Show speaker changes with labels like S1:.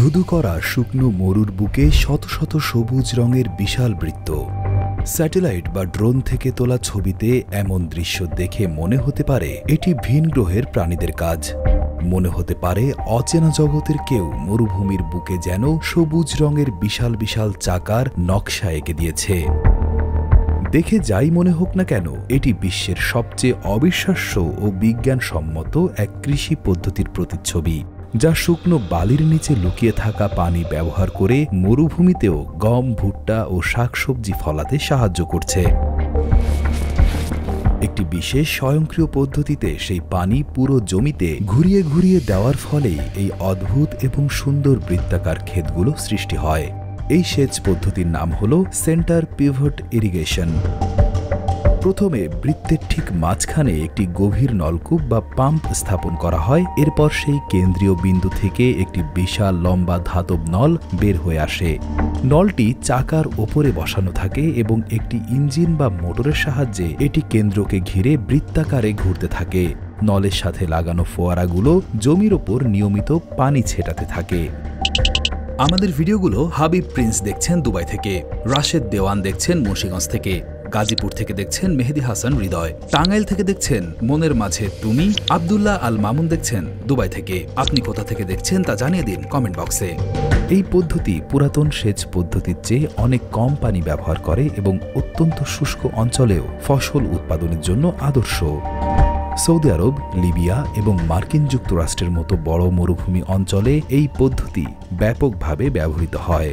S1: ধুধু করা শুকনো মরুর বুকে শত শত সবুজ রঙের বিশাল বৃত্ত। স্যাটেলাইট বা ড্রোন থেকে তোলা ছবিতে এমন দৃশ্য দেখে মনে হতে পারে এটি ভিন গ্রহের প্রাণীদের কাজ। মনে হতে পারে অচেনা জগতের কেউ মরুভূমির বুকে যেন সবুজ রঙের বিশাল বিশাল চাকার নকশা এঁকে দিয়েছে। দেখে যাই মনে হোক না কেন, এটি বিশ্বের সবচেয়ে অবিশ্বাস্য ও বিজ্ঞানসম্মত এক কৃষি পদ্ধতির প্রতিচ্ছবি, যা শুকনো বালির নিচে লুকিয়ে থাকা পানি ব্যবহার করে মরুভূমিতেও গম, ভুট্টা ও শাকসবজি ফলাতে সাহায্য করছে। একটি বিশেষ স্বয়ংক্রিয় পদ্ধতিতে সেই পানি পুরো জমিতে ঘুরিয়ে ঘুরিয়ে দেওয়ার ফলেই এই অদ্ভুত এবং সুন্দর বৃত্তাকার ক্ষেতগুলো সৃষ্টি হয়। এই সেচ পদ্ধতির নাম হল সেন্টার পিভট ইরিগেশন। প্রথমে বৃত্তের ঠিক মাঝখানে একটি গভীর নলকূপ বা পাম্প স্থাপন করা হয়। এরপর সেই কেন্দ্রীয় বিন্দু থেকে একটি বিশাল লম্বা ধাতব নল বের হয়ে আসে। নলটি চাকার ওপরে বসানো থাকে এবং একটি ইঞ্জিন বা মোটরের সাহায্যে এটি কেন্দ্রকে ঘিরে বৃত্তাকারে ঘুরতে থাকে। নলের সাথে লাগানো ফোয়ারাগুলো জমির ওপর নিয়মিত পানি ছেটাতে থাকে। আমাদের ভিডিওগুলো হাবিব প্রিন্স দেখছেন দুবাই থেকে, রাশেদ দেওয়ান দেখছেন মুন্সিগঞ্জ থেকে, গাজীপুর থেকে দেখছেন মেহেদি হাসান হৃদয়, টাঙ্গাইল থেকে দেখছেন মনের মাঝে তুমি, আব্দুল্লাহ আল মামুন দেখছেন দুবাই থেকে। আপনি কোথা থেকে দেখছেন তা জানিয়ে দিন কমেন্ট বক্সে। এই পদ্ধতি পুরাতন সেচ পদ্ধতির চেয়ে অনেক কম পানি ব্যবহার করে এবং অত্যন্ত শুষ্ক অঞ্চলেও ফসল উৎপাদনের জন্য আদর্শ। সৌদি আরব, লিবিয়া এবং মার্কিন যুক্তরাষ্ট্রের মতো বড় মরুভূমি অঞ্চলে এই পদ্ধতি ব্যাপকভাবে ব্যবহৃত হয়।